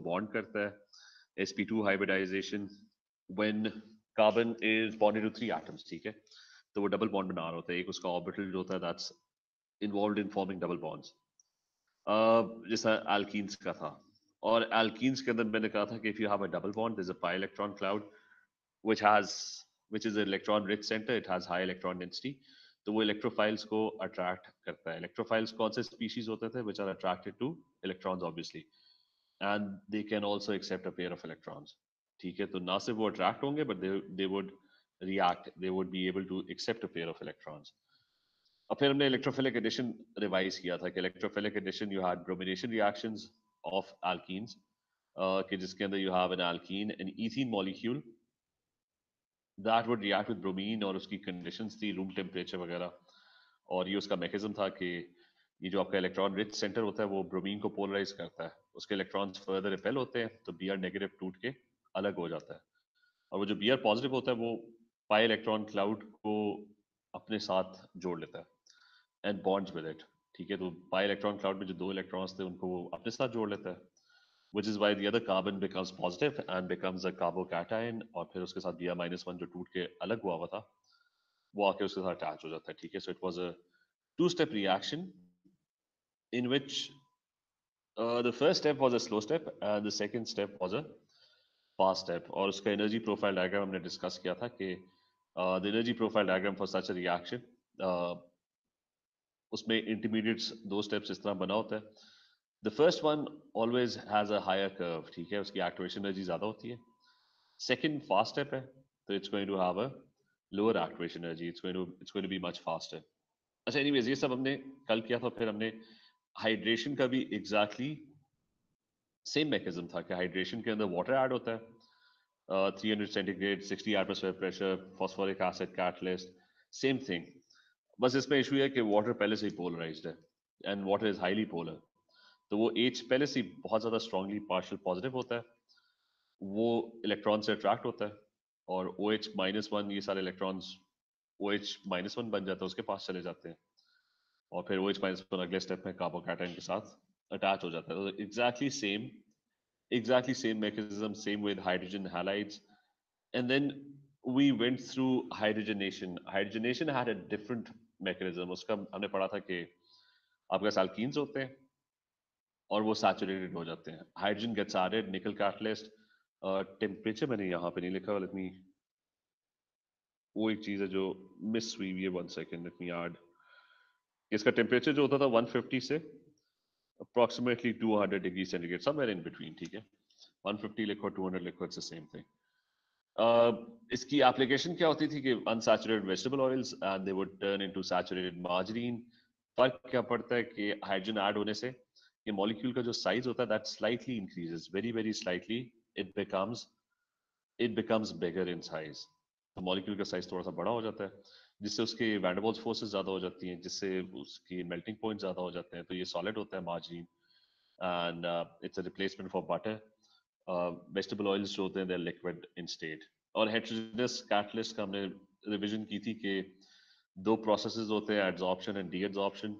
Bond करता है sp2 hybridisation when carbon is bonded to 3 atoms, ठीक है। तो वो डबल बॉन्ड बना रहा होता है, एक उसका ऑर्बिटल जो होता है that's involved in forming double bonds, जैसा एल्कीन्स का था। और एल्कीन्स के अंदर मैंने कहा था कि if you have a double bond there is a pi electron cloud which has which is an electron rich center, it has high electron density, तो वो इलेक्ट्रोफाइल्स को अट्रैक्ट करता है। इलेक्ट्रोफाइल्स कौन से स्पीशीज होते थे which are attracted to electrons obviously, and they can also accept a pair of electrons, ठीक है। तो ना सिर्फ वो अट्रैक्ट होंगे but they would react, they would be able to accept a pair of electrons। अब फिर हमने इलेक्ट्रोफिलिक एडिशन रिवाइज किया था कि electrophilic addition you had bromination reactions of alkenes, कि जिसके अंदर you have an alkene an ethene molecule that would react with bromine, और उसकी कंडीशंस थी रूम टेम्परेचर वगैरह, और ये उसका मैकेनिज्म था कि ये जो आपका इलेक्ट्रॉन रिच सेंटर होता है वो ब्रोमीन को पोलराइज करता है, उसके इलेक्ट्रॉन्स फर्दर रिपेल होते हैं तो Br नेगेटिव टूट के अलग हो जाता है, और वो जो Br पॉजिटिव होता है वो पाई इलेक्ट्रॉन क्लाउड को अपने साथ जोड़ लेता है एंड बॉन्ड्स विद इट, ठीक है। तो पाई इलेक्ट्रॉन क्लाउड में जो दो इलेक्ट्रॉन्स थे उनको वो अपने साथ जोड़ लेता है, which is why the other carbon becomes positive and becomes a carbocation, और फिर उसके साथ Br-1 जो टूट के अलग हुआ था वो आके उसके साथ अटैच हो जाता है, ठीक है। So it was a two-step reaction in which the first step was a slow step and the second step was a fast step, और उसका एनर्जी प्रोफाइल डायग्राम हमने डिस्कस किया था कि the energy profile diagram for such a reaction, उसमें intermediates दो steps इस तरह बना होता है। The first one always has a higher curve, ठीक है, उसकी activation energy ज़्यादा होती है। Second fast step है तो it's going to have a lower activation energy, it's going to be much faster। अच्छा, anyways ये सब हमने कल किया था। फिर हमने हाइड्रेशन का भी एग्जैक्टली सेम मैकेनिज्म था कि हाइड्रेशन के अंदर वाटर ऐड होता है, 300 centigrade 60 atmosphere pressure, phosphoric acid catalyst, same thing. बस इसमें इशू है कि वाटर पहले से ही पोलराइज्ड है and water is highly polar, तो वो H पहले से ही बहुत ज़्यादा स्ट्रांगली पार्शियल पॉजिटिव होता है, वो इलेक्ट्रॉन से अट्रैक्ट होता है, और OH-1 ये सारे इलेक्ट्रॉन्स OH-1 बन जाता है, उसके पास चले जाते हैं, और फिर OH-1 अगले स्टेप में कार्बोकैटायन के साथ अटैच हो जाता है। तो exactly same mechanism, same with hydrogen halides, and then we went through hydrogenation. Hydrogenation had a different mechanism, उसका हमने पढ़ा था कि आपके पास alkenes होते हैं और वो सैचुरेटेड हो जाते हैं, हाइड्रोजन गेट्स एडेड, निकल कैटलिस्ट, टेम्परेचर मैंने यहाँ पे नहीं लिखा, लेट मी, वो एक चीज है जो मिस हुई है, 1 सेकेंड, लेट मी ऐड। इसका टेम्परेचर जो होता था 150 से approximately 200 degree centigrade, somewhere in between, ठीक है। 150 लिखो 200 लिखो, इट्स द सेम थिंग। इसकी एप्लीकेशन क्या होती थी कि unsaturated vegetable oils and they would turn into saturated margarine. फर्क क्या पड़ता है कि हाइड्रोजन ऐड होने से ये मॉलिक्यूल का जो साइज होता है that slightly increases, very very slightly, it becomes bigger in size. तो मॉलिक्यूल का साइज थोड़ा सा बड़ा हो जाता है, जिससे उसके वैन डर वाल्स फोर्सेस ज्यादा हो जाती हैं, जिससे उसकी मेल्टिंग पॉइंट ज्यादा हो जाते हैं, तो ये सॉलिड होता है margarine, and it's a replacement for butter. Vegetable oils जो होते हैं they are liquid in state. और हेटेरोजेनस कैटलिस्ट का हमने रिवीजन की थी कि दो प्रोसेसेस होते हैं, एड्सॉर्प्शन एंड डी एड्सॉर्प्शन।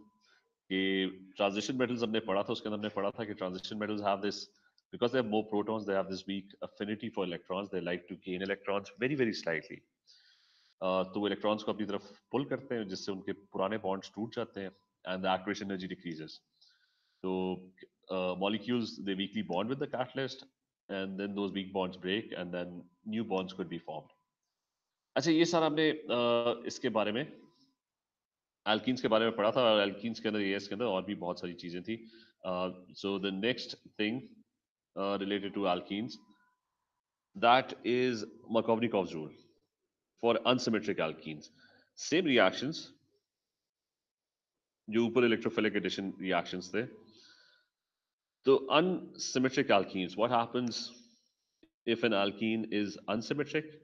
कि ट्रांजिशन मेटल्स हमने पढ़ा था, उसके अंदर हमने पढ़ा था कि transition metals have this, because they have more protons, they have this weak affinity for electrons, they like to gain electrons very very slightly। तो वो इलेक्ट्रॉन्स को अपनी तरफ पुल करते हैं, जिससे उनके पुराने बॉन्ड्स टूट जाते हैं and the activation energy decreases. तो molecules they weakly bond with the catalyst and then those weak bonds break and then new bonds could be formed। अच्छा, ये सारा हमने इसके बारे में एल्कीन्स के बारे में पढ़ा था, और एल्कीन्स के अंदर AS के अंदर और भी बहुत सारी चीजें थी। So the next thing related to alkenes, that is Markovnikov's rule for unsymmetric alkenes। Same reactions जो ऊपर इलेक्ट्रोफिलिक एडिशन reactions थे, तो unsymmetric alkenes, what happens if an alkene is unsymmetric?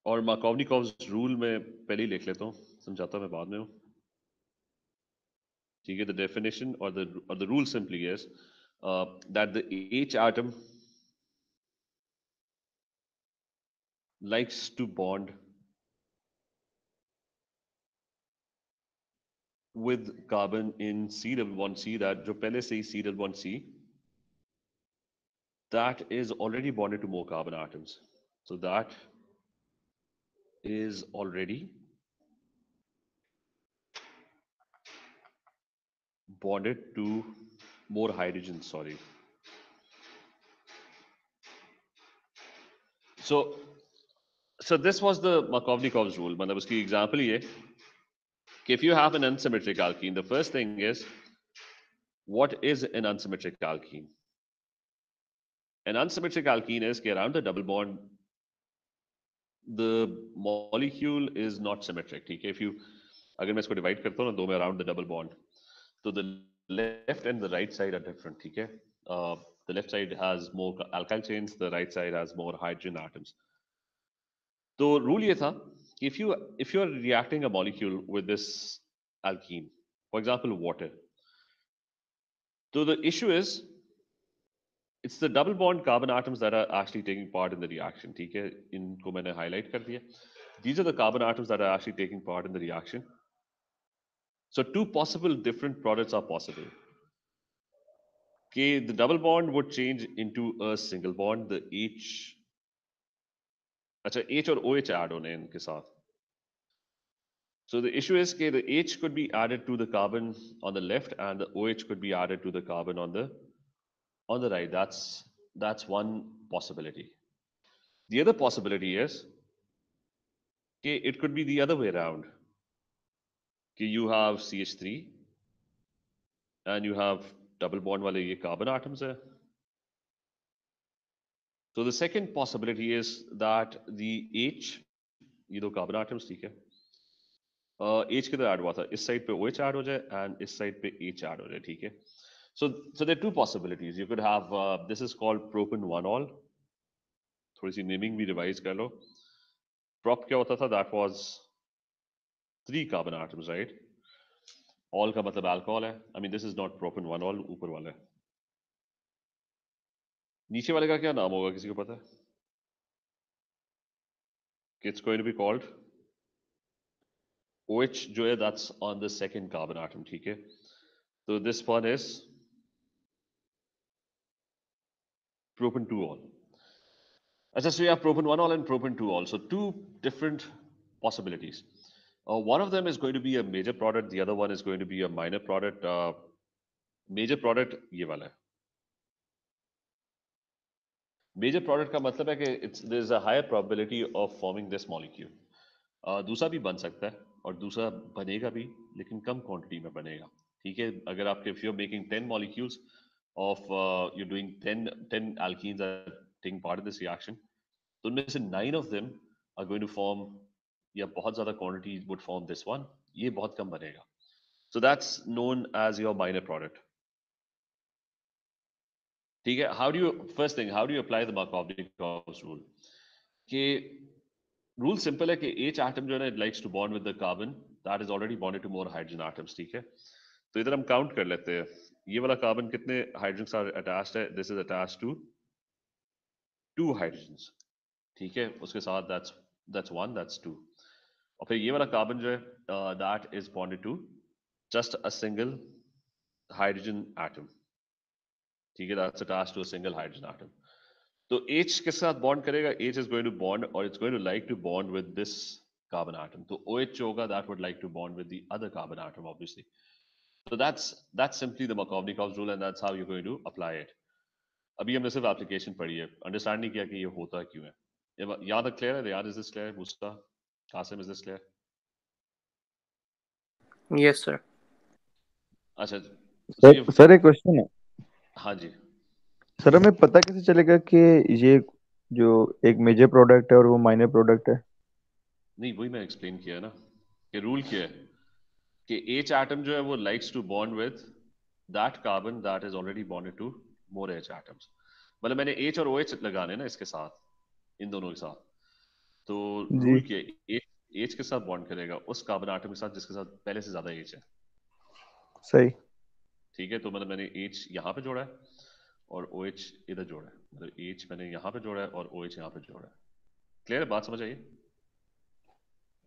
और Markovnikov's rule में पहले ही लिख लेता हूँ, समझाता मैं बाद में हूँ, ठीक है। The definition or the rule simply is that the H atom likes to bond with carbon in C-double-bond-C, that जो पहले से ही C-double-bond-C, that is already bonded to more carbon atoms. So that is already bonded to more hydrogen, sorry. So, so this was the Markovnikov's rule. मतलब उसकी example ये कि if you have an unsymmetric alkene, the first thing is, what is an unsymmetric alkene? An unsymmetric alkene is कि around the double bond, the molecule is not symmetric. ठीक है? If you, अगर मैं इसको divide करता हूँ ना दो में around the double bond, so the left and the right side are different. ठीक है? The left side has more alkyl chains, the right side has more hydrogen atoms. तो rule ये था कि if you are reacting a molecule with this alkene, for example water, so the issue is it's the double bond carbon atoms that are actually taking part in the reaction. ठीक है? इनको मैंने highlight कर दिया. These are the carbon atoms that are actually taking part in the reaction. So two possible different products are possible. Okay, the double bond would change into a single bond. The H, अच्छा H और OH add होने हैं इनके साथ. So the issue is that the H could be added to the carbon on the left and the OH could be added to the carbon on the right. That's one possibility. The other possibility is that it could be the other way around. That you have CH3 and you have double bond वाले ये carbon atoms है. So the second possibility is that the H, ये दो carbon atoms ठीक है, H किधर add हुआ था? इस साइड पे OH ऐड हो जाए and इस साइड पे H ऐड हो जाए. ठीक है? So there are two possibilities. You could have this is called propan-1-ol. थोड़ी सी नेमिंग भी रिवाइज कर लो. Prop क्या होता था? That was 3 carbon atoms, right? All का मतलब alcohol है. I mean this is not propan-1-ol, ऊपर वाला है. नीचे वाले का क्या नाम होगा, किसी को पता है? It's going to be called OH जो है, that's on the second carbon atom. ठीक है? So this one is propan-2-ol. So you have propan-1-ol and propan-2-ol. So two different possibilities. One of them is going to be a major product. The other one is going to be a minor product. Major product ये वाला है. Major product का मतलब है कि there's a higher probability of forming this molecule. दूसरा भी बन सकता है और दूसरा बनेगा भी, लेकिन कम quantity में बनेगा. ठीक है? अगर आपके if you're making 10 molecules of you're doing 10 alkenes are taking part in this reaction, तो उनमें से 9 of them are going to form, या बहुत ज़्यादा quantity would form this one, ये बहुत कम बनेगा. So that's known as your minor product. ठीक है? How do you, first thing, how do you apply the Markovnikov's rule? कि rule simple है कि H atom जो है ना, it likes to bond with the carbon that is already bonded to more hydrogen atoms. ठीक है? तो इधर हम count कर लेते हैं. ये वाला carbon कितने hydrogens are attached है? This is attached to 2 hydrogens. ठीक है? उसके साथ that's 1, that's 2. और फिर ये वाला carbon जो है, that is bonded to just a single hydrogen atom. ठीक है? That's attached to a single hydrogen atom. तो H किसके साथ bond करेगा? H is going to bond, or it's going to like to bond with this carbon atom. तो OH जो होगा, that would like to bond with the other carbon atom, obviously. So that's simply the Markovnikov's rule, and that's how you're going to apply it. अभी हमने सिर्फ application पढ़ी है, understand नहीं किया कि ये होता क्यों है. याद है? Clear है? Riyad, is this clear? Musta, Qasim, is this clear? Yes, sir. अच्छा, so you've, सर एक क्वेश्चन है. हाँ जी. सर हमें पता कैसे चलेगा कि ये जो एक मेजर प्रोडक्ट है और वो माइनर प्रोडक्ट है? नहीं, वही मैं एक्सप्लेन किया ना कि रूल क्या है कि H atom जो है वो likes to bond with that carbon that is already bonded to more H atoms. मतलब मैंने H और OH लगाने ना इसके साथ, इन दोनों के साथ. तो जी रूल क्या है? H के साथ बॉन्ड करेगा उस कार्बन आटम के साथ जिसके साथ पहले से ज्यादा H है. सही. ठीक है? तो मतलब मैंने H यहाँ पे जोड़ा है और OH इधर जोड़ा है. मतलब H मैंने यहाँ पे जोड़ा है और OH यहाँ पे जोड़ा है. क्लियर है? बात समझ आइए?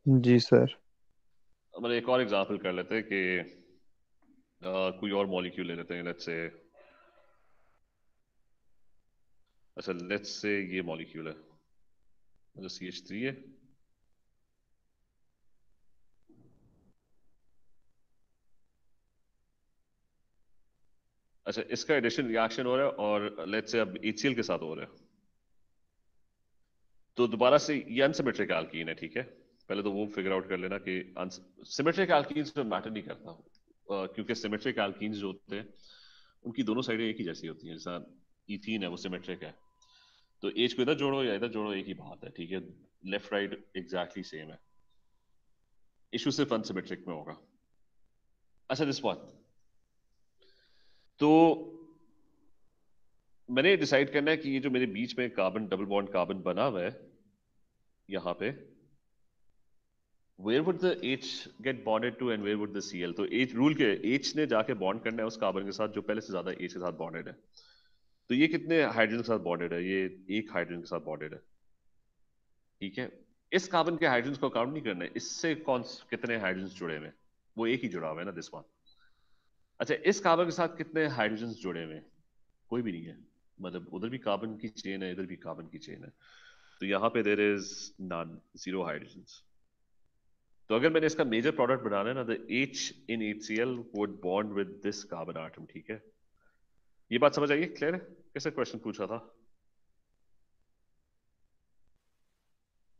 जी सर. मतलब एक और एग्जांपल कर लेते हैं कि कोई और मॉलिक्यूल ले लेते हैं, लेट्स से, अच्छा लेट्स से ये मॉलिक्यूल है, जो CH3 है। अच्छा, इसका एडिशन रिएक्शन हो रहा है और लेट्स से अब HCl के साथ हो रहा है, तो दोबारा से ये अनसिमेट्रिक एल्कीन है, ठीक है। पहले तो वो फिगर आउट कर लेना कि सिमेट्रिक एल्कीन्स में मैटर नहीं करता, क्योंकि सिमेट्रिक एल्कीन्स जो होते हैं उनकी दोनों साइडें एक ही जैसी होती हैं। जैसा इथीन है वो सिमेट्रिक है, तो एच को इधर जोड़ो या इधर जोड़ो एक ही बात है, ठीक है। लेफ्ट राइट एग्जैक्टली सेम है, इशू सिर्फ अनसिमेट्रिक में होगा। अच्छा दिस वन, तो मैंने डिसाइड करना है कि ये जो मेरे बीच में कार्बन डबल बॉन्ड कार्बन बना हुआ है यहाँ पे, where would the H get bonded to and where would the Cl, तो H रूल के H ने जाके बॉन्ड करना है उस कार्बन के साथ जो पहले से ज्यादा H के साथ बॉन्डेड है। तो ये कितने हाइड्रोजन के साथ बॉन्डेड है? ये एक हाइड्रोजन के साथ बॉन्डेड है, ठीक है। इस कार्बन के हाइड्रोजन को काउंट नहीं करना है, इससे कौन कितने हाइड्रोजन जुड़े हुए हैं, वो एक ही जुड़ा हुआ है ना, दिस वन। अच्छा, इस कार्बन के साथ कितने हाइड्रोजन जुड़े हुए हैं? कोई भी नहीं है, मतलब उधर भी कार्बन की चेन है, इधर भी कार्बन की चेन है, तो यहाँ पे there is none, zero hydrogen. तो अगर मैंने इसका मेजर प्रोडक्ट बनाना है ना, the H in HCl would bond with this carbon atom, ठीक है। ये बात समझ आइए, क्लियर है? कैसे क्वेश्चन पूछा था?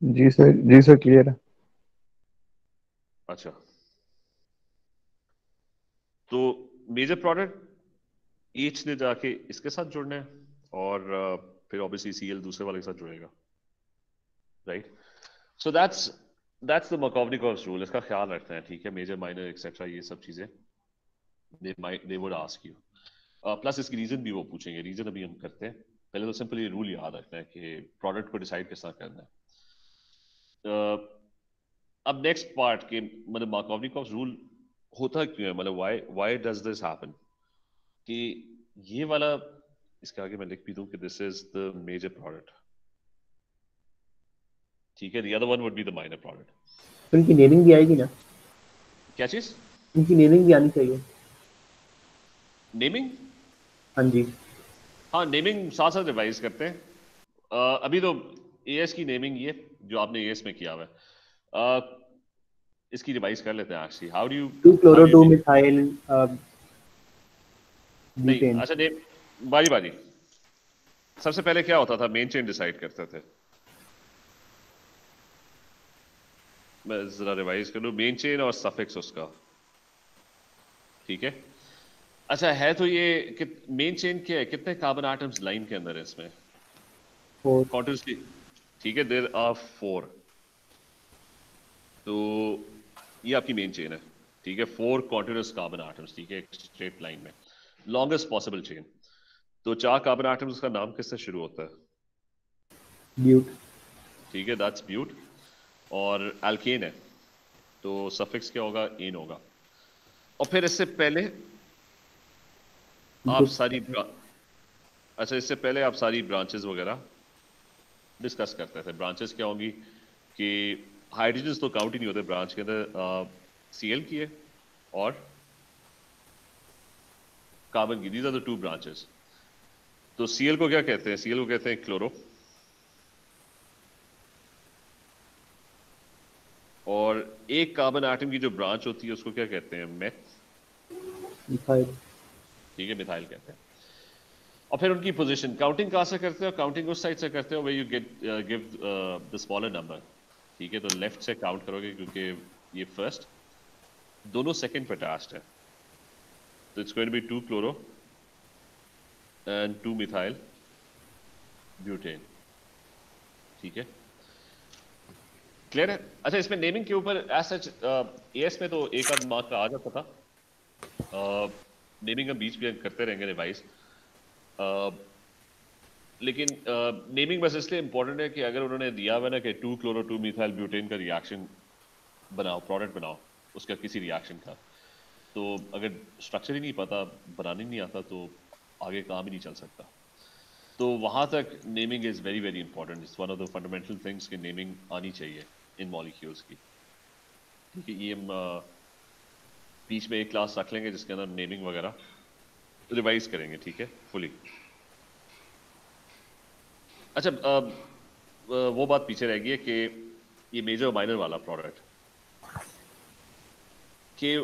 जी सर, जी सर, क्लियर है। अच्छा, तो मेजर प्रोडक्ट H ने जाके इसके साथ जुड़ना है और फिर ऑब्वियसली Cl दूसरे वाले के साथ जुड़ेगा, right. So that's the Markovnikov's rule, इसका ख्याल रखते हैं, ठीक है। मेजर माइनर एक्सेट्रा ये सब चीजें they would ask you, plus इसकी रीजन भी वो पूछेंगे, रीजन अभी हम करते हैं। पहले तो सिंपल ये रूल याद रखना है कि प्रोडक्ट को डिसाइड किस तरह करना है। अब नेक्स्ट पार्ट के मतलब मार्कोवनिकॉफ रूल होता क्यों है, मतलब why why does this happen, कि ये वाला, इसके आगे मैं लिख भी दूं कि this is the major product, ठीक है। The other one would be the minor product. तो इनकी नेमिंग भी आएगी ना? क्या चीज? इनकी नेमिंग भी आनी चाहिए। नेमिंग? हाँ जी। हाँ, नेमिंग साथ साथ रिवाइज करते हैं। अभी तो एएस की नेमिंग ये जो आपने एएस में किया हुआ है, इसकी रिवाइज कर लेते हैं actually. How do you 2 chloro how do 2 you methyl नहीं, butane। अच्छा बारी बारी। सबसे पहले क्या होता था, मेन चेन डिसाइड करते थे। मैं जरा रिवाइज कर लूं, मेन चेन और सफिक्स उसका, ठीक है। अच्छा है, तो ये मेन चेन क्या है, कितने कार्बन एटम्स लाइन के अंदर है इसमें? 4। कॉन्टिन्यूसली, ठीक है, देयर आर 4। तो ये आपकी मेन चेन है, ठीक है। 4 कॉन्टिन्यूस कार्बन एटम्स, ठीक है, एक स्ट्रेट लाइन में, लॉन्गेस्ट पॉसिबल चेन। तो 4 कार्बन एटम्स का नाम किससे शुरू होता है? ब्यूट। ठीक है, दैट्स ब्यूट। और एल्केन है, तो सफिक्स क्या होगा? एन होगा। और फिर इससे पहले आप सारी अच्छा, इससे पहले आप सारी ब्रांचेस वगैरह डिस्कस करते थे। ब्रांचेस क्या होंगी कि हाइड्रोजन तो काउंट ही नहीं होते ब्रांच के अंदर, Cl की है और कार्बन की, दीज आर द 2 ब्रांचेस। तो Cl को क्या कहते हैं? Cl को कहते हैं क्लोरो, और एक कार्बन एटम की जो ब्रांच होती है उसको क्या कहते हैं? मिथाइल। ठीक है, मिथाइल कहते हैं। और फिर उनकी पोजीशन काउंटिंग कहाँ से करते हो? काउंटिंग उस साइड से करते हो way you get give the smaller number, ठीक है। तो लेफ्ट से काउंट करोगे क्योंकि ये फर्स्ट, दोनों सेकंड पे अटैच्ड है, तो it's going to be 2 chloro and 2 methyl butane, ठीक है। क्लियर है? अच्छा, इसमें नेमिंग के ऊपर एज सच एएस में तो एक आध मार्क का आ जाता था, नेमिंग हम बीच में करते रहेंगे रिवाइज। लेकिन नेमिंग बस इसलिए इंपॉर्टेंट है कि अगर उन्होंने दिया हुआ ना कि 2 क्लोरो 2 मिथाइल ब्यूटेन का रिएक्शन बनाओ, प्रोडक्ट बनाओ उसका किसी रिएक्शन का, तो अगर स्ट्रक्चर ही नहीं पता, बनाने नहीं आता, तो आगे काम ही नहीं चल सकता। तो वहां तक naming is very very important, it's one of the fundamental things कि नेमिंग आनी चाहिए इन मॉलिक्यूल्स की। ठीक है, ये हम बीच में एक क्लास रख लेंगे जिसके अंदर नेमिंग वगैरह रिवाइज करेंगे, ठीक है, फुली। अच्छा, वो बात पीछे रह गई है कि ये मेजर और माइनर वाला प्रोडक्ट कि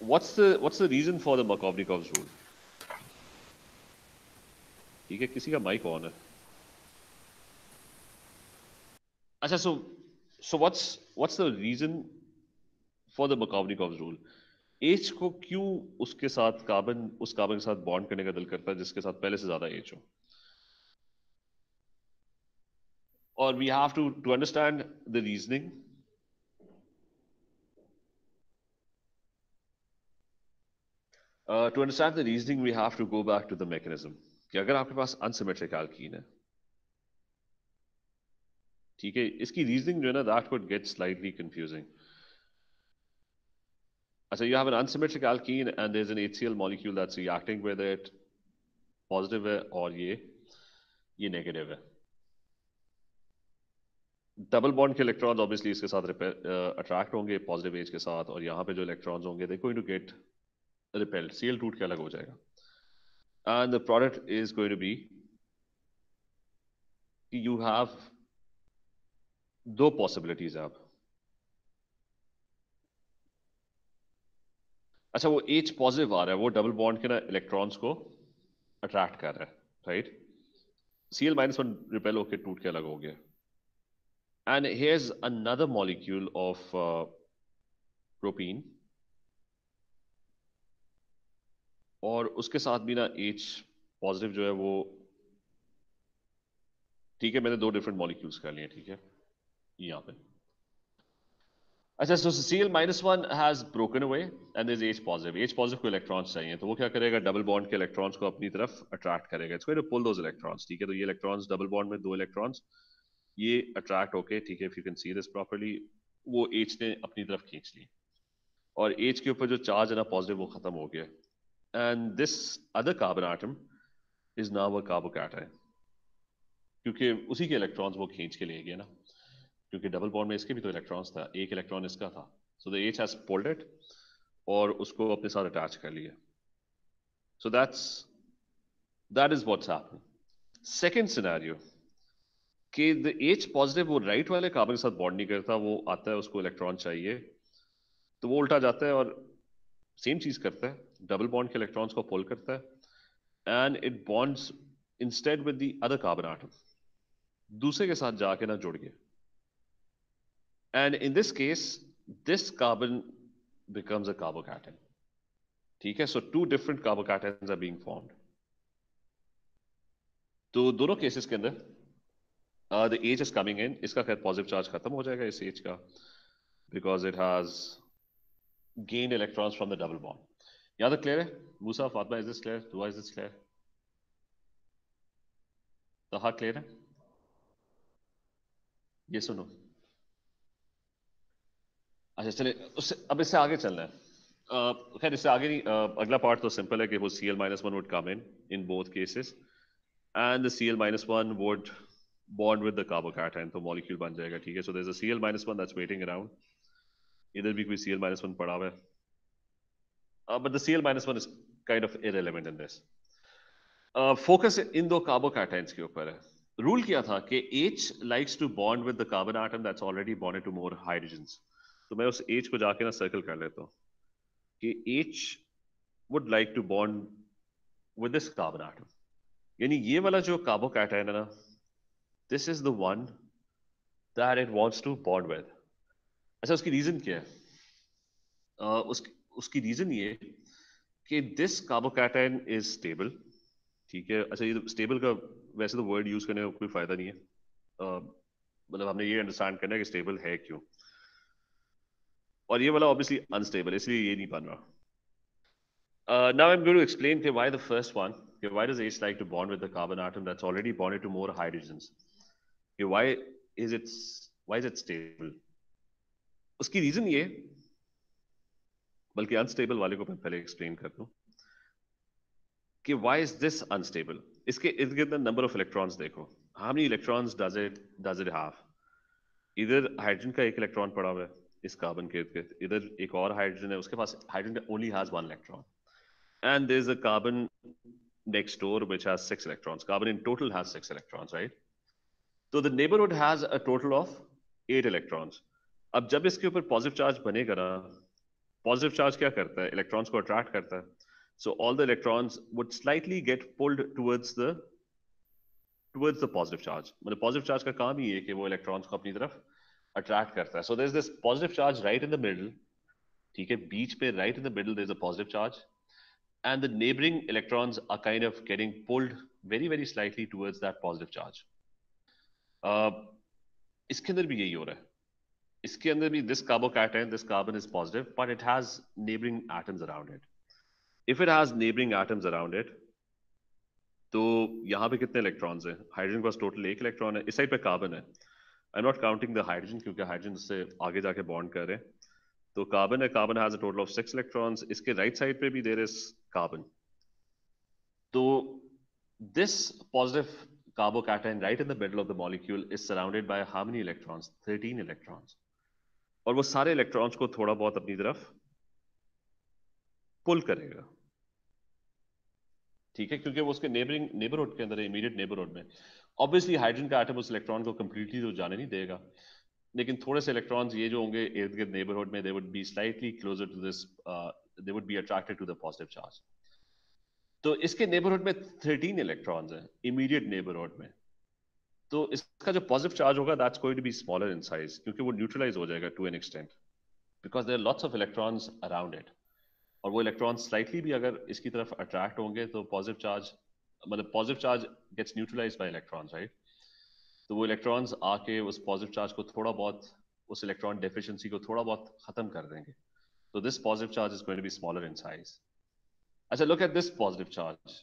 what's the reason for the Markovnikov's rule? ठीक है, किसी का माइक ऑन है। अच्छा, so what's the reason for the Markovnikov's rule? H को क्यों उसके साथ उस कार्बन के साथ बॉन्ड करने का दिल करता है जिसके साथ पहले से ज्यादा एच हो? और we have to understand the reasoning. To understand the reasoning, we have to go back to the mechanism. कि अगर आपके पास unsymmetric alkene है, ठीक है, इसकी रीजनिंग जो है ना, that could get slightly confusing. अच्छा, you have an unsymmetric alkene and there's an HCl molecule that's reacting with it, positive है और ये नेगेटिव है। डबल बॉन्ड के इलेक्ट्रॉन्स ऑब्वियसली इसके साथ अट्रैक्ट होंगे पॉजिटिव एज के साथ, और यहाँ पे जो इलेक्ट्रॉन्स होंगे they going to get repelled, Cl टूट के अलग हो जाएगा। And the product is going to be, you have दो पॉसिबिलिटीज आप। अच्छा, वो H पॉजिटिव आ रहा है, वो डबल बॉन्ड के ना इलेक्ट्रॉन्स को अट्रैक्ट कर रहा है, राइट? Cl-1 रिपेल होकर टूट के अलग हो गया। And here's another molecule of propene, और उसके साथ भी ना H पॉजिटिव जो है वो, ठीक है, मैंने दो डिफरेंट मॉलिक्यूल्स कर लिए, ठीक है, यहाँ पे। अच्छा, so Cl-1 has broken away and there's H positive. H positive को इलेक्ट्रॉन्स चाहिए, तो वो क्या करेगा, डबल बॉन्ड के इलेक्ट्रॉन्स को अपनी तरफ अट्रैक्ट करेगा। It's going to pull those electrons, ठीक है, तो ये इलेक्ट्रॉन्स डबल बॉन्ड में दो इलेक्ट्रॉन्स ये अट्रैक्ट होके, ठीक है, if you can see this properly, वो H ने अपनी तरफ खींच ली, और H के ऊपर जो चार्ज है ना पॉजिटिव, वो खत्म हो गया। And this other carbon atom is now a carbocation, क्योंकि उसी के इलेक्ट्रॉन्स वो खींच के ले गया ना, क्योंकि डबल बॉन्ड में इसके भी तो इलेक्ट्रॉन्स था, एक इलेक्ट्रॉन इसका था, so the H has pulled it और उसको अपने साथ अटैच कर लिया। So that is what's happening. Second scenario कि द H पॉजिटिव वो राइट वाले कार्बन के साथ बॉन्ड नहीं करता, वो आता है, उसको इलेक्ट्रॉन चाहिए, तो वो उल्टा जाता है और सेम चीज करता है, डबल बॉन्ड के इलेक्ट्रॉन्स को पुल करता है and it bonds instead with the other carbon atom, दूसरे के साथ जाके ना जुड़ गए। And in this case this carbon becomes a carbocation, ठीक है, so two different carbocations are being formed. तो दोनों केसेस के अंदर the H is coming in, इसका खैर पॉजिटिव चार्ज खत्म हो जाएगा इस H का, because it has gained electrons from the double bond. यहाँ तक क्लियर है? मूसा, फातिमा, is this clear? दुआ, is this clear? तहा क्लियर है? ये सुनो। अच्छा, चले उससे अब इससे आगे चलना है। खैर इससे आगे नहीं, अगला पार्ट तो सिंपल है कि वो Cl-1 would come in both cases and the Cl-1 would bond with the carbocation, तो मॉलिक्यूल बन जाएगा, ठीक है। So there's a Cl-1 that's waiting around, इधर भी कोई Cl-1 पड़ा हुआ है, but the Cl-1 is kind of irrelevant in this. Focus in दो कार्बोकैटायंस के ऊपर है। रूल क्या था कि H likes to bond with the carbon atom that's already bonded to more hydrogens, तो मैं उस H को जाके ना सर्कल कर लेता हूँ कि H would like to bond with this carbon atom, यानी ये वाला जो कार्बोकैटायन है ना, this is the one that it wants to bond with. अच्छा, उसकी रीजन क्या है? उसकी रीजन ये कि this कार्बोकैटायन is stable, ठीक है। अच्छा, ये स्टेबल का वैसे तो वर्ड यूज करने का कोई फायदा नहीं है, मतलब हमने ये अंडरस्टैंड करना है कि स्टेबल है क्यों, और ये वाला ऑब्वियसली अनस्टेबल है, इसलिए ये नहीं बन रहा। Now I am going to explain कि व्हाई द फर्स्ट वन, कि why does H like to bond with the carbon atom that's already bonded to more hydrogens, कि why is it stable? उसकी रीजन ये, बल्कि unstable वाले को मैं पहले एक्सप्लेन कर दूं कि why is this unstable. इसके इर्द गिर्द नंबर ऑफ इलेक्ट्रॉन्स देखो, how many electrons does it have? इधर हाइड्रोजन का एक इलेक्ट्रॉन पड़ा हुआ है, इस कार्बन के इर्द-गिर्द, इधर एक और हाइड्रोजन है, उसके पास hydrogen only has one electron, and there's a carbon next door which has 6 electrons. Carbon in total has 6 electrons, right? So the neighborhood has a total of 8 electrons. अब जब इसके ऊपर पॉजिटिव चार्ज बनेगा ना, positive charge क्या करता है, electrons को अट्रैक्ट करता है. So all the electrons would slightly get pulled towards the positive charge. मतलब पॉजिटिव चार्ज का काम ही है कि वो इलेक्ट्रॉन्स को अपनी तरफ अट्रैक्ट करता है. So there's this positive charge right in the middle. ठीक है, बीच पे right in the middle there's a positive charge, and the neighboring electrons are kind of getting pulled very very slightly towards that positive charge. इसके अंदर भी यही हो रहा है. इसके अंदर भी this carbocation, this carbon is positive, but it has neighboring atoms around it. If it has neighboring atoms around it, तो यहाँ पे कितने इलेक्ट्रॉन्स हैं? हाइड्रोजन के पास टोटल 1 इलेक्ट्रॉन है. इस साइड पे कार्बन है. I am not counting the hydrogen क्योंकि हाइड्रोजन से आगे जाके बॉन्ड कर रहे हैं. तो कार्बन है, carbon has a total of 6 electrons. इसके राइट साइड पे भी देयर इज कार्बन. तो this positive carbocation right in the middle of the molecule is surrounded by how many electrons? 13 electrons. और वो सारे इलेक्ट्रॉन्स को थोड़ा बहुत अपनी तरफ पुल करेगा. ठीक है, क्योंकि वो उसके नेबरहुड के अंदर है, इमीडिएट नेबरहुड में. ऑब्वियसली हाइड्रोजन का एटम उस इलेक्ट्रॉन को कंप्लीटली तो जाने नहीं देगा, लेकिन थोड़े से इलेक्ट्रॉन्स ये जो होंगे इर्द गिर्द नेबरहुड में, they would be slightly closer to this, they would be attracted to the positive charge. तो इसके नेबरहुड में 13 इलेक्ट्रॉन्स हैं इमीडिएट नेबरहुड में. तो इसका जो पॉजिटिव चार्ज होगा that's going to be smaller in size, क्योंकि वो न्यूट्रलाइज हो जाएगा to an extent, because there are lots of electrons around it. और वो इलेक्ट्रॉन स्लाइटली भी अगर इसकी तरफ अट्रैक्ट होंगे तो पॉजिटिव चार्ज, मतलब positive charge gets neutralised by electrons, right. तो वो इलेक्ट्रॉन्स आके उस पॉजिटिव चार्ज को थोड़ा बहुत, उस इलेक्ट्रॉन डेफिशिएंसी को थोड़ा बहुत खत्म कर देंगे. तो this positive charge is going to be smaller in size. अच्छा, look at this positive charge.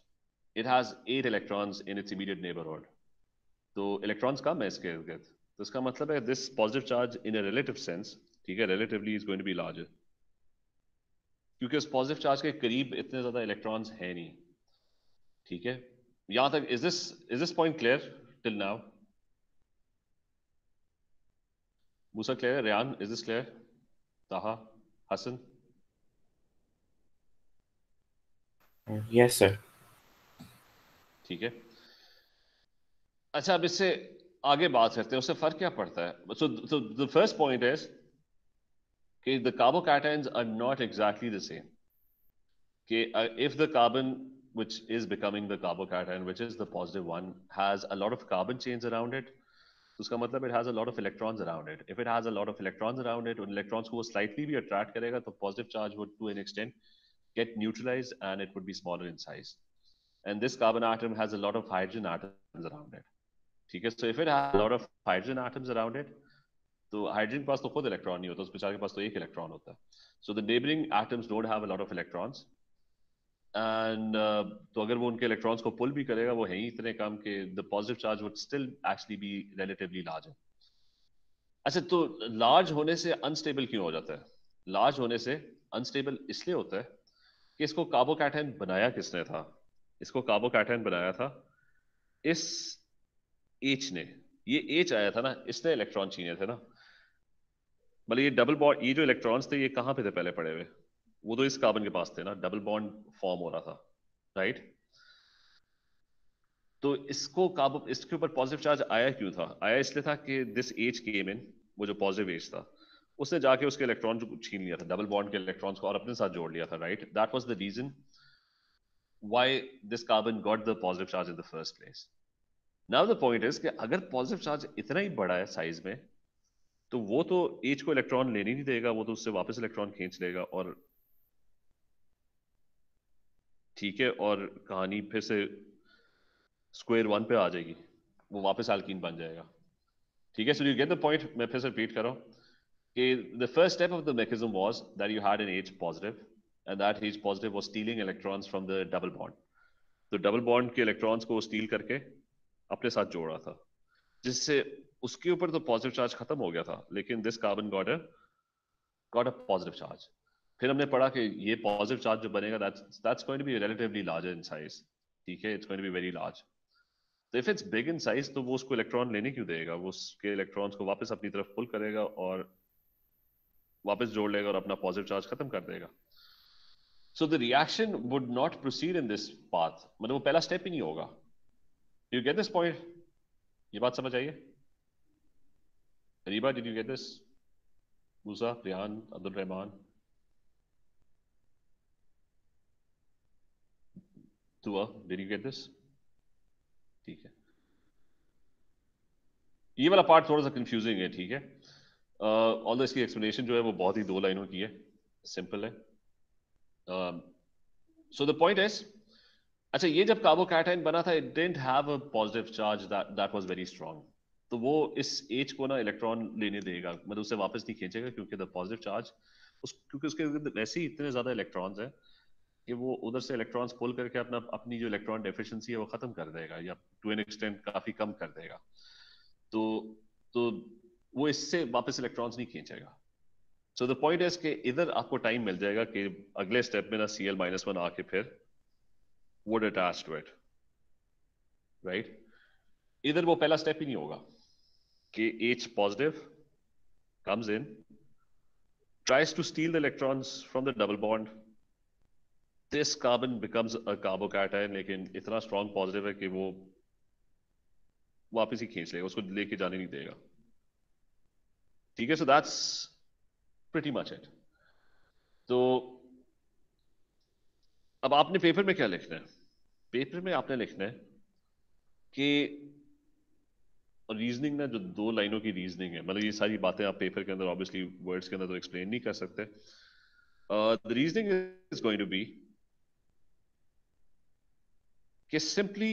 It has 8 electrons in its immediate neighbourhood. तो इलेक्ट्रॉन्स कम है इसके इर्द-गिर्द. तो इसका मतलब है this positive charge in a relative sense, ठीक है, relatively is going to be larger, क्योंकि उस पॉजिटिव चार्ज के करीब इतने ज्यादा इलेक्ट्रॉन्स हैं नहीं. ठीक है, यहां तक is this point clear till now? Musa clear? Rehan, is this clear? ताहा, हसन? Yes, sir. ठीक है. अच्छा, अब इससे आगे बात करते हैं, उससे फर्क क्या पड़ता है? So the first point is कि the carbocations are not exactly the same. If the carbon which is becoming the carbocation, which is the positive one, has a lot of carbon chains around it, तो उसका मतलब it has a lot of electrons around it. If it has a lot of electrons around it, उन electrons को वो slightly भी attract करेगा, तो positive charge would to an extent get neutralized and it would be smaller in size. And this carbon atom has a lot of hydrogen atoms around it. ठीक है, so if it has a lot of hydrogen atoms around it, तो hydrogen के पास तो खुद electron नहीं होता, उस बेचारे के पास तो एक इलेक्ट्रॉन होता है. So the neighbouring atoms don't have a lot of electrons, and तो अगर वो उनके इलेक्ट्रॉन्स को पुल भी करेगा, वो है ही इतने कम कि the positive charge would still actually B relatively larger. अच्छा, तो लार्ज होने से अनस्टेबल क्यों हो जाता है? लार्ज होने से अनस्टेबल इसलिए होता है कि इसको कार्बोकैटायन बनाया किसने था? इसको कार्बोकैटायन बनाया था इस H ने. ये H आया था ना, इसने इलेक्ट्रॉन छीने थे ना. मतलब ये डबल बॉन्ड, ये जो इलेक्ट्रॉन्स थे ये कहाँ पे थे पहले पड़े हुए? वो तो इस कार्बन के पास थे ना, डबल बॉन्ड फॉर्म हो रहा था, राइट. तो इसके ऊपर पॉजिटिव चार्ज आया क्यों था? आया इसलिए था कि दिस एज केम इन, वो जो पॉजिटिव एज था उसने जाके उसके इलेक्ट्रॉन को छीन लिया था, डबल बॉन्ड के इलेक्ट्रॉन्स को, और अपने साथ जोड़ लिया था, right. That was the reason why this carbon got the positive charge in the first place. Now the point is कि अगर पॉजिटिव चार्ज इतना ही बड़ा है साइज में, तो वो तो एच को इलेक्ट्रॉन लेने नहीं देगा, वो तो उससे वापस इलेक्ट्रॉन खींच लेगा, और ठीक है, और कहानी फिर से स्क्वायर वन पे आ जाएगी, वो वापस एल्कीन बन जाएगा. ठीक है, so you get the point. मैं फिर से रिपीट कर रहा हूँ कि the first step of the mechanism was that you had an H positive, and that H positive was stealing electrons from the double bond. तो डबल बॉन्ड के electrons को स्टील करके अपने साथ जोड़ रहा था, जिससे उसके ऊपर तो पॉजिटिव चार्ज खत्म हो गया था, लेकिन this carbon got a positive charge. फिर हमने पढ़ा कि ये पॉजिटिव चार्ज जो बनेगा that's going to be relatively larger in size. ठीक है, it's going to be very large. तो if it's big in size, तो वो उसको इलेक्ट्रॉन लेने क्यों देगा? वो उसके इलेक्ट्रॉन्स को वापस अपनी तरफ पुल करेगा और वापस जोड़ लेगा और अपना पॉजिटिव चार्ज खत्म कर देगा. So the reaction would not proceed in this path. मतलब वो पहला स्टेप ही नहीं होगा. You get this point? ये बात समझ आई है? Riba, did you get this? Musa, Rihan, Abdul Rahman. Tua, did you get this? ठीक है. ये वाला पार्ट थोड़ा सा कंफ्यूजिंग है, ठीक है. ऑल्दो इसकी एक्सप्लेनेशन जो है वो बहुत ही 2 लाइनों की है, सिंपल है. सो द पॉइंट इज, अच्छा ये जब कार्बोकैटायन बना था, it didn't have a positive charge that was very strong. तो वो इस H को ना इलेक्ट्रॉन लेने देगा, मतलब उसे वापस नहीं खींचेगा, क्योंकि द पॉजिटिव चार्ज क्योंकि उसके वैसे ही इतने ज्यादा इलेक्ट्रॉन्स हैं कि वो उधर से इलेक्ट्रॉन्स पुल करके अपनी जो इलेक्ट्रॉन डेफिशिएंसी है वो खत्म कर देगा, या टू एन एक्सटेंट काफी कम कर देगा. तो वो इससे वापस इलेक्ट्रॉन्स नहीं खींचेगा. सो द पॉइंट इज कि इधर आपको टाइम मिल जाएगा कि अगले स्टेप में ना Cl-1 आके फिर would attach to it, right. इधर वो पहला स्टेप ही नहीं होगा कि H positive comes in, tries to steal the electrons from the double bond. This carbon becomes a carbocation, लेकिन इतना strong positive है कि वो वापस ही खींच लेगा, उसको लेके जाने नहीं देगा. ठीक है. So that's pretty much it. तो अब आपने पेपर में क्या लिखना है? पेपर में आपने लिखना है कि रीजनिंग ना, जो 2 लाइनों की रीजनिंग है, मतलब ये सारी बातें आप पेपर के अंदर ऑब्वियसली वर्ड्स के अंदर तो एक्सप्लेन नहीं कर सकते. The reasoning is going to be कि सिंपली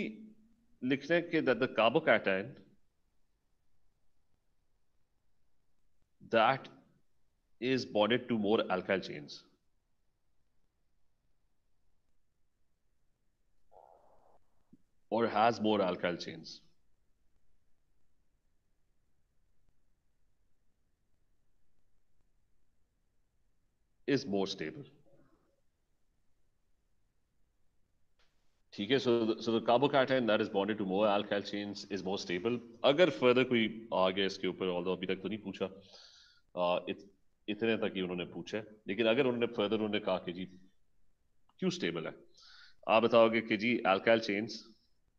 लिखना है कि the carbocation that is bonded to more alkyl chains or has more alkyl chains is more stable. ठीक है. so the carbocation that is bonded to more alkyl chains is more stable. अगर further कोई आ गया इसके ऊपर, although अभी तक तो नहीं पूछा, इतने तक ही उन्होंने पूछा है, लेकिन अगर उन्होंने फर्दर उन्होंने कहा कि जी क्यों स्टेबल है, आप बताओगे कि जी alkyl chains,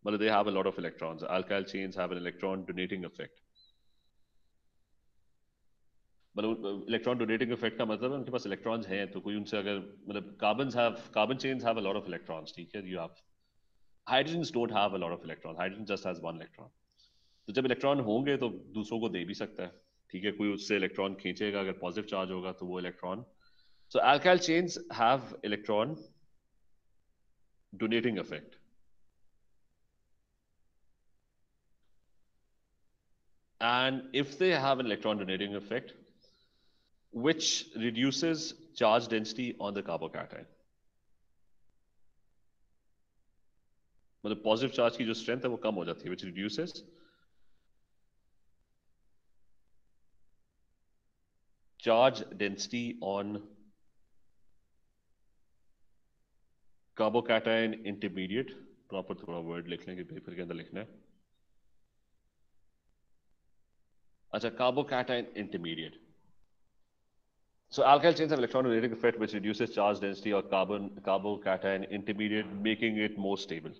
मतलब they have a lot of electrons. Alkyl chains have an electron donating effect. मतलब इलेक्ट्रॉन डोनेटिंग इफेक्ट का मतलब है उनके पास इलेक्ट्रॉन्स हैं, तो कोई उनसे अगर, मतलब carbon chains have a lot of electrons, ठीक है. You have hydrogens don't have a lot of electron. Hydrogen just has 1 electron. तो जब इलेक्ट्रॉन होंगे तो दूसरों को दे भी सकता है, ठीक है. कोई उससे इलेक्ट्रॉन खींचेगा, अगर पॉजिटिव चार्ज होगा तो वो electron. So alkyl chains have electron donating effect. And if they have an electron donating effect, which reduces charge density on the carbocation, मतलब पॉजिटिव चार्ज की जो स्ट्रेंथ है वो कम हो जाती है, which reduces charge density on carbocation intermediate. Proper थोड़ा word लिख लेंगे, पेपर के अंदर लिखना है. अच्छा, carbocation intermediate. So alkyl chains have electron donating effect which reduces charge density of carbocation intermediate, making it more stable.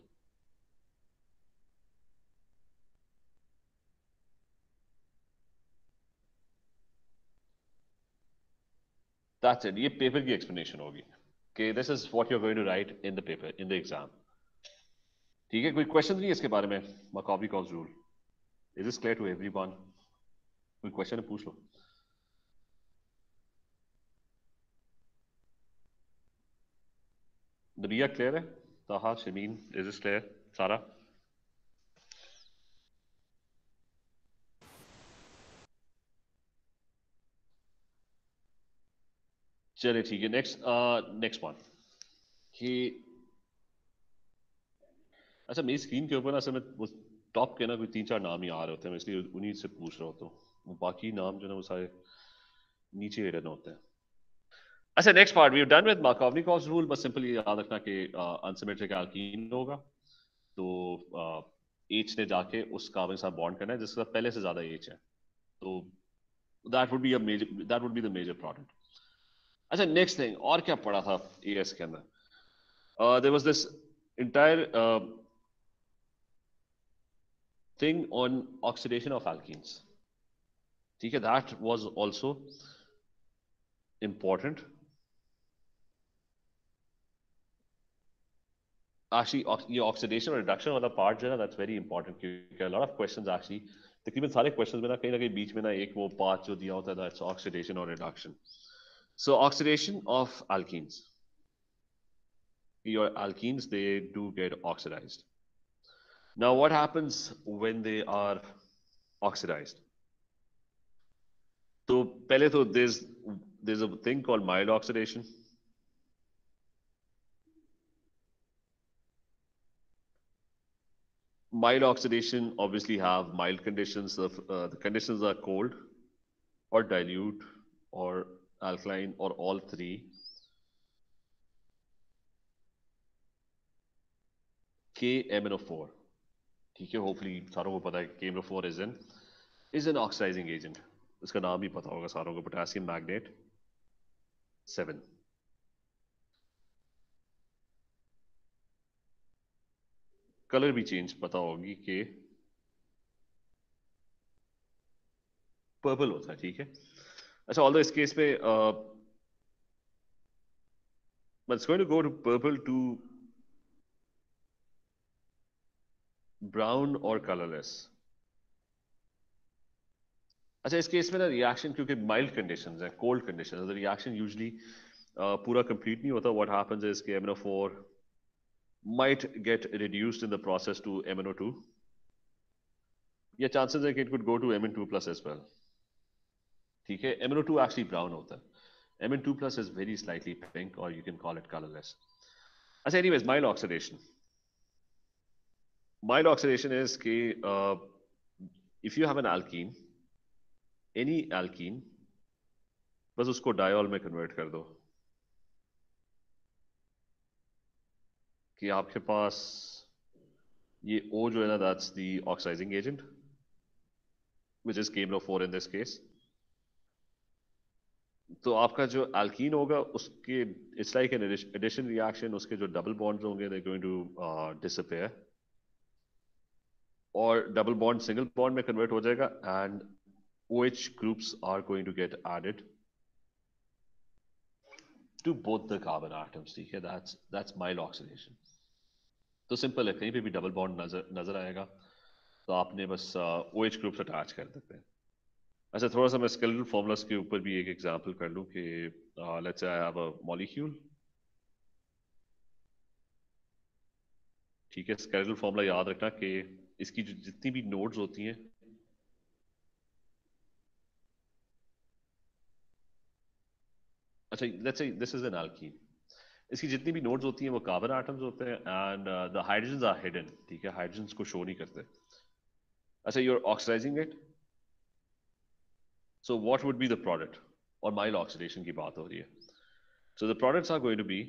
That's it. ये paper की एक्सप्लेनेशन होगी कि this is what you're going to write in the paper, in the exam. ठीक है. कोई question नहीं है इसके बारे में? Markovnikov's rule. Is this clear to everyone? कोई क्वेश्चन है, पूछ लो. नबिया क्लियर है? ताहा, शमीन, is this clear? सारा? चलिए ठीक है. नेक्स्ट वन कि अच्छा, मेरी स्क्रीन के ऊपर ना असल में वो टॉप के ना कोई 3-4 नाम ही आ रहे होते हैं, इसलिए उन्हीं से पूछ रहा होता हूँ. बाकी नाम जो ना वो सारे नीचे हिडन होते हैं. अच्छा, next part we have done with Markovnikov's rule. बस सिंपली याद रखना कि अनसिमेट्रिक एल्कीन होगा तो H ने जाके उस कार्बन के साथ बॉन्ड करना है जिसका पहले से ज्यादा H है, तो that would be the major product. अच्छा नेक्स्ट थिंग और क्या पढ़ा था एएस के अंदर? There was this entire thing on oxidation of alkenes. ठीक है, that was also important. Actually, ये ऑक्सीडेशन और रिडक्शन वाला पार्ट जो है ना, दैट्स वेरी इंपॉर्टेंट, क्योंकि a lot of questions actually, तकरीबन सारे क्वेश्चंस में ना कहीं बीच में ना एक वो पार्ट जो दिया होता है, दैट्स ऑक्सीडेशन और reduction. So oxidation of alkenes. Your alkenes, they do get oxidized. Now what happens when they are oxidized? So पहले तो there's a thing called mild oxidation. Mild oxidation obviously have mild conditions. The conditions are cold or dilute or alkaline or all three. KMnO4. ठीक है, hopefully सारों को पता है KMnO4 is an oxidizing agent. इसका नाम भी पता होगा सारों को, पोटेशियम मैग्नेट 7. कलर भी चेंज पता होगी कि पर्पल होता है. ठीक है, अच्छा ऑल्दो इस केस में but it's going to go to purple to brown or colorless. अच्छा इस केस में ना रिएक्शन, क्योंकि माइल्ड कंडीशंस हैं, cold conditions, the reaction usually पूरा कंप्लीट नहीं होता. व्हाट हैपेंस इज कि MnO4 might get reduced in the process to MnO2. या chances है कि it could go to Mn2 plus as well. ठीक है, MnO2 actually brown होता है. Mn2 plus is very slightly pink, or you can call it colorless. अच्छा, anyways, mild oxidation. Mild oxidation is कि if you have an alkene, any alkene, बस उसको diol में convert कर दो. कि आपके पास ये O जो है ना, that's the oxidizing agent, which is KMnO4 in this case. तो आपका जो alkene होगा उसके it's like an addition reaction, उसके जो double bonds होंगे they're going to disappear, और double bond single bond में convert हो जाएगा, and OH groups are going to get added to both the carbon atoms. ठीक है, that's mild oxidation. तो सिंपल है, कहीं पे भी डबल बॉन्ड नजर आएगा तो आपने बस OH ग्रुप्स अटैच कर देते हैं. अच्छा, थोड़ा सा मैं स्केलेटल फॉर्मूलास के ऊपर भी एक एग्जांपल कर लूं कि let's say I have a molecule. ठीक है, स्केलेटल फॉर्मूला याद रखना कि इसकी जो जितनी भी नोड्स होती हैं, अच्छा let's say this is an alkene, इसकी जितनी भी नोड्स होती हैं वो कार्बन एटम्स होते हैं, and the hydrogens are hidden. ठीक है, हाइड्रोजन्स को शो नहीं करते. अच्छा, you are oxidising it, so what would be the product? और mild oxidation की बात हो रही है. So the products are going to be,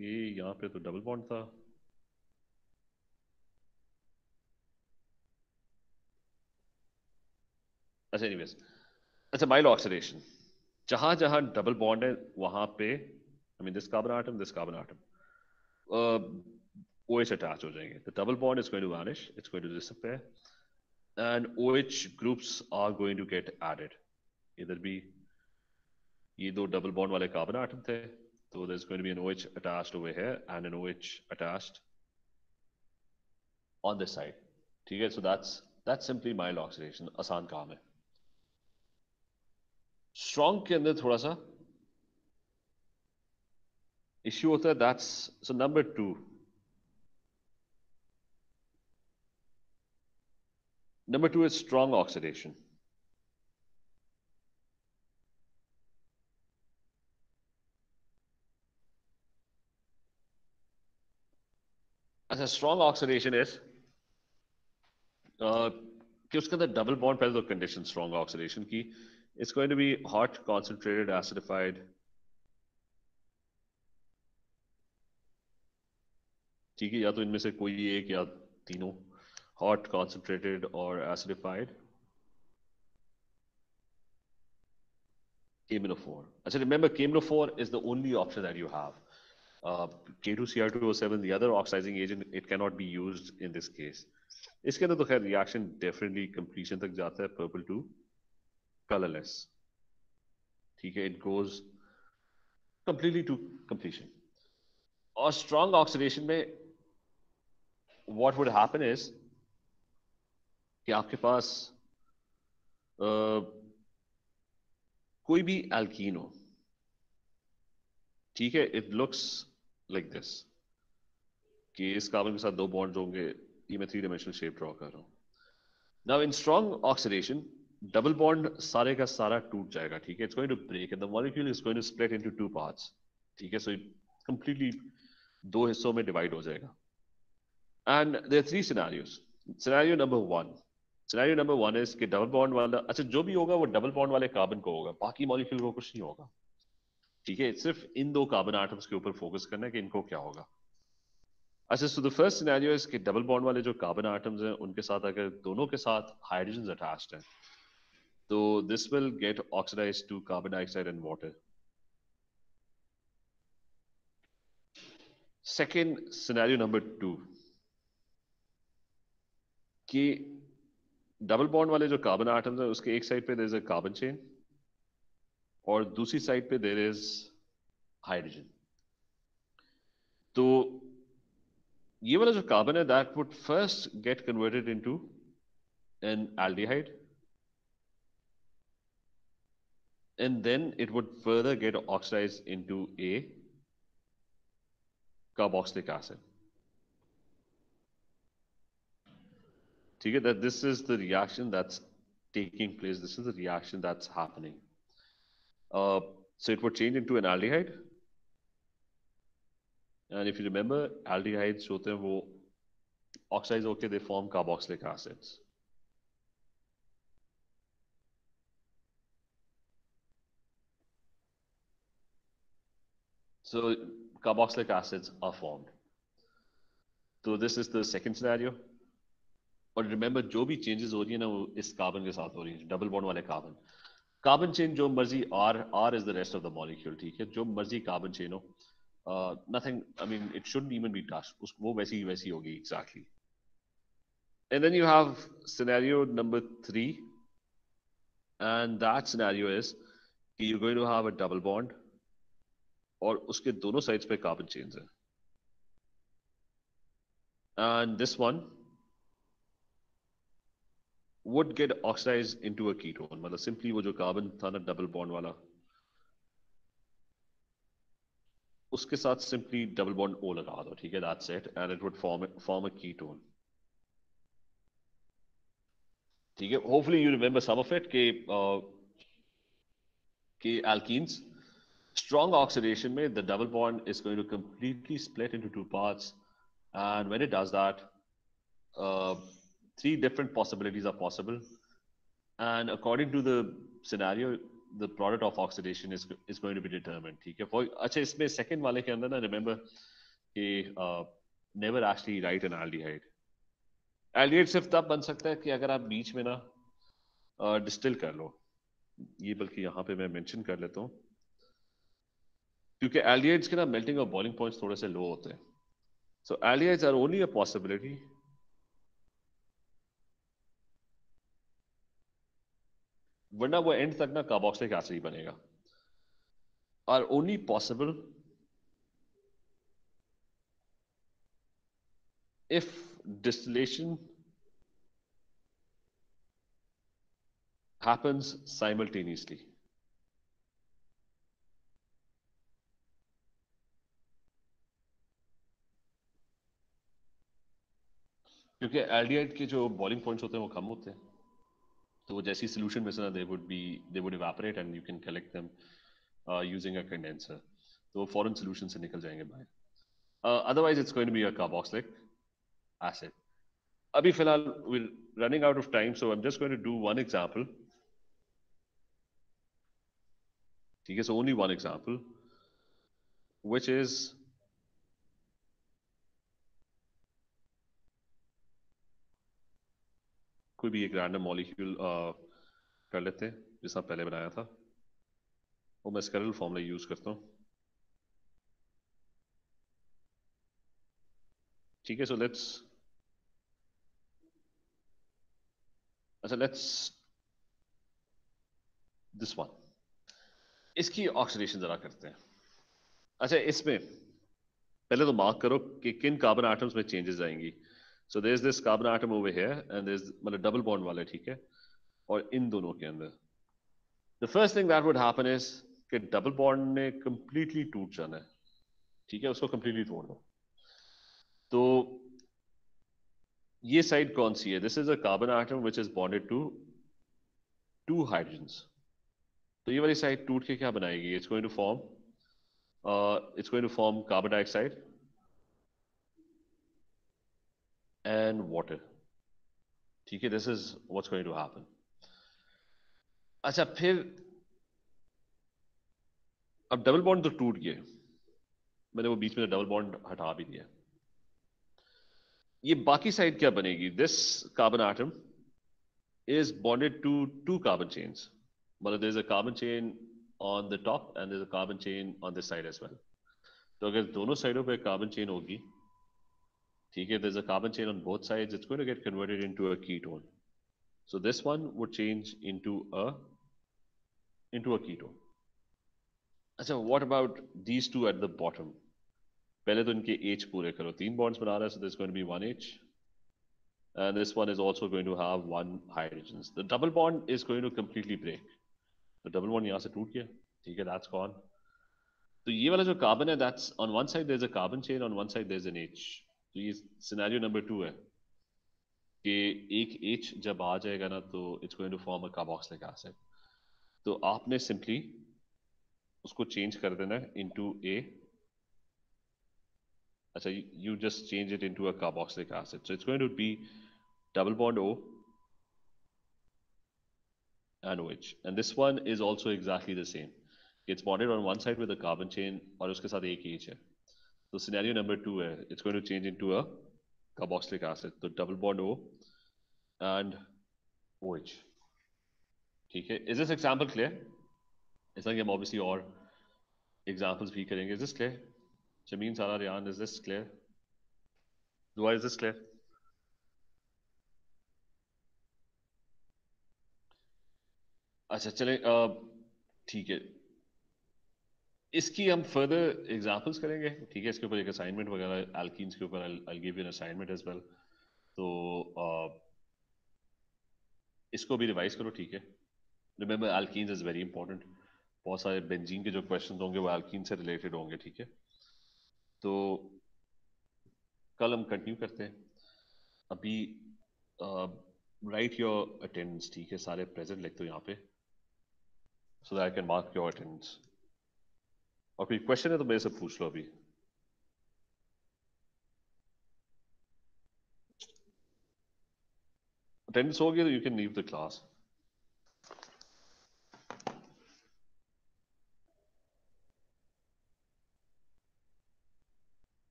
ये यहाँ पे तो डबल बॉन्ड था. अच्छा anyways, अच्छा mild oxidation, जहां जहां डबल बॉन्ड है वहां पे, I mean this carbon atom, this carbon atom, OH attach हो जाएंगे. The double bond is going to vanish, it's going to disappear, and OH groups are going to get added. इधर भी ये दो double bond वाले carbon atom थे, so there's going to be an OH attached over here and an OH attached on this side. ठीक है, so that's simply mild oxidation. आसान काम है. स्ट्रॉन्ग के अंदर थोड़ा सा इश्यू होता है. that's so number 2. Number 2 is strong oxidation. अच्छा, स्ट्रॉन्ग ऑक्सीडेशन इज कि उसके अंदर डबल बॉन्ड, पहले तो कंडीशन स्ट्रॉन्ग ऑक्सीडेशन की, it's going to be hot concentrated acidified. ठीक है, या तो इनमें से कोई एक या तीनों, हॉट कॉन्सेंट्रेटेड और acidified. KMnO4. Actually, remember, KMnO4 is the only option that you have. K2Cr2O7, the other oxidizing agent, it cannot be used in this case. इसके अंदर तो खैर reaction definitely completion तक जाता है, purple to colorless. ठीक है, it goes completely to completion. और strong oxidation में what would happen is कि आपके पास कोई भी alkene हो, ठीक है, it looks like this कि इस कार्बन के साथ दो बॉन्ड्स होंगे, ये मैं 3 dimensional शेप ड्रॉ कर रहा हूँ. Now in strong oxidation, double bond सारे का सारा टूट जाएगा, ठीक है, it's going to break and the molecule is going to split into 2 parts, ठीक है, so it completely दो हिस्सों में divide हो जाएगा. And there are 3 scenarios. Scenario number 1 is कि double bond वाला, अच्छा जो भी होगा वो double bond वाले कार्बन को होगा, बाकी molecule को कुछ नहीं होगा, ठीक है, सिर्फ इन दो कार्बन एटम्स के ऊपर फोकस करना है कि इनको क्या होगा. अच्छा, so the first scenario is कि डबल बॉन्ड वाले जो कार्बन एटम्स हैं उनके साथ अगर दोनों के साथ हाइड्रोजन अटैच्ड हैं तो this will get oxidized to carbon dioxide and water. Second scenario number 2 कि डबल बॉन्ड वाले जो कार्बन एटम्स हैं उसके एक साइड पे there is a carbon chain और दूसरी साइड पे देयर इज हाइड्रोजन. तो ये वाला जो कार्बन है that would first get converted into an aldehyde and then it would further get oxidized into a carboxylic acid. ठीक है, that this is the reaction that's taking place, this is the reaction that's happening. So it would change into an aldehyde and if you remember aldehydes होते हैं वो oxidize होके they form carboxylic acids. So carboxylic acids are formed. So this is the second scenario. और remember जो भी changes हो रही है ना वो इस कार्बन के साथ हो रही है, डबल बॉन्ड वाले कार्बन. कार्बन चेन जो मर्जी R is the rest of the molecule, ठीक है, जो मर्जी कार्बन चेन हो, nothing, I mean it shouldn't even be touched, वो वैसी होगी exactly. And then you have scenario number 3 and that scenario is कि you're going to have a double bond और उसके दोनों साइड्स पे कार्बन चेन्स हैं. And this one would get oxidized into a ketone. मतलब simply वो जो carbon था ना डबल बॉन्ड वाला उसके साथ simply डबल बॉन्ड O लगा दो, ठीक है, that's it, and it would form a ketone. ठीक है, hopefully you remember some of it कि alkenes strong oxidation में the double bond is going to completely split into 2 parts and when it does that 3 different possibilities are possible and according to the scenario the product of oxidation is going to be determined. ठीक है, अच्छा इसमें second वाले के अंदर ना remember कि never actually write an aldehyde. aldehyde सिर्फ तब बन सकता है कि अगर आप बीच में ना डिस्टिल कर लो, ये बल्कि यहाँ पे मैं मेंशन कर लेता हूँ क्योंकि aldehydes के ना melting और boiling points थोड़े से low होते हैं. So aldehydes are only a possibility वरना वो एंड तक ना कार्बोक्सिलिक एसिड ही बनेगा. Are only possible if distillation happens simultaneously. क्योंकि एल्डिहाइड के जो बॉइलिंग पॉइंट्स होते हैं वो कम होते हैं तो वो जैसी सॉल्यूशन में से ना they would evaporate and you can collect them using a condenser. तो वो फॉरेन सॉल्यूशन से निकल जाएंगे बाहर. Otherwise it's going to be a carboxylic acid. अभी फिलहाल we're running out of time so I'm just going to do one example. ठीक है, so only one example which is कोई भी एक रैंडम मॉलिक्यूल कर लेते हैं जैसा पहले बनाया था. वो मैं स्केलर फॉर्मूला यूज करता हूँ. ठीक है, so let's this one. इसकी ऑक्सीडेशन जरा करते हैं. अच्छा, इसमें पहले तो मार्क करो कि किन कार्बन एटम्स में चेंजेस आएंगी. So there is this carbon atom over here and there is मतलब डबल बॉन्ड वाला, ठीक है, और इन दोनों के अंदर the first thing that would happen is कि डबल बॉन्ड ने कंप्लीटली टूट जाना है. ठीक है, उसको कंप्लीटली तोड़ दो. तो ये साइड कौन सी है? This is a carbon atom which is bonded to two hydrogens. तो ये वाली साइड टूट के क्या बनाएगी? It's going to form carbon dioxide and water. ठीक है, this is what's going to happen. अच्छा, फिर अब डबल बॉन्ड तो टूट गए, मैंने वो बीच में डबल बॉन्ड हटा भी दिया. ये बाकी साइड क्या बनेगी? This carbon atom is bonded to two carbon chains. मतलब there's a carbon chain on the top and there's a carbon chain on this side as well. तो अगर दोनों साइडों पे कार्बन चेन होगी, ठीक है, there's a carbon chain on both sides, it's going to get converted into a ketone. So this one would change into a ketone. अच्छा, what about these two at the bottom? पहले तो इनके H पूरे करो. 3 bonds बना रहा है, so there's going to be 1 H. And this one is also going to have 1 hydrogens. The double bond is going to completely break. The double bond यहाँ से टूट गया, ठीक है, that's gone. तो ये वाला जो कार्बन है, that's on one side there's a carbon chain, on one side there's an H. तो ये scenario number 2 है कि एक H जब आ जाएगा ना, तो it's going to form a carboxylic acid. तो आपने simply उसको चेंज कर देना है into a. अच्छा, you just change it into a carboxylic acid. So it's going to be double bond O and OH. And this one is also exactly the same. It's bonded on one side with a carbon chain और उसके साथ एक H है. So scenario number 2 है, it's going to change into a carboxylic acid. So double bond O and OH. ठीक है, is this example clear? इस तरह कि हम obviously और examples भी करेंगे. Is this clear? Jameen, Sara, Ryan, is this clear? Dua, is this clear? अच्छा चले, ठीक है, इसकी हम फर्दर एग्जांपल्स करेंगे. ठीक है, इसके ऊपर एक असाइनमेंट वगैरह एल्कीन्स के ऊपर I give you an assignment as well. तो इसको भी रिवाइज करो. ठीक है, remember alkenes is very important. बहुत सारे बेंजीन के जो क्वेश्चंस होंगे वो एल्कीन से रिलेटेड होंगे. ठीक है, तो कल हम कंटिन्यू करते हैं. अभी राइट योर अटेंडेंस. ठीक है, सारे प्रेजेंट लिख दो यहाँ पे, so that I can mark your attendance. और कोई क्वेश्चन है तो मेरे से पूछ लो अभी. अटेंडेंस हो गया तो you can leave the class.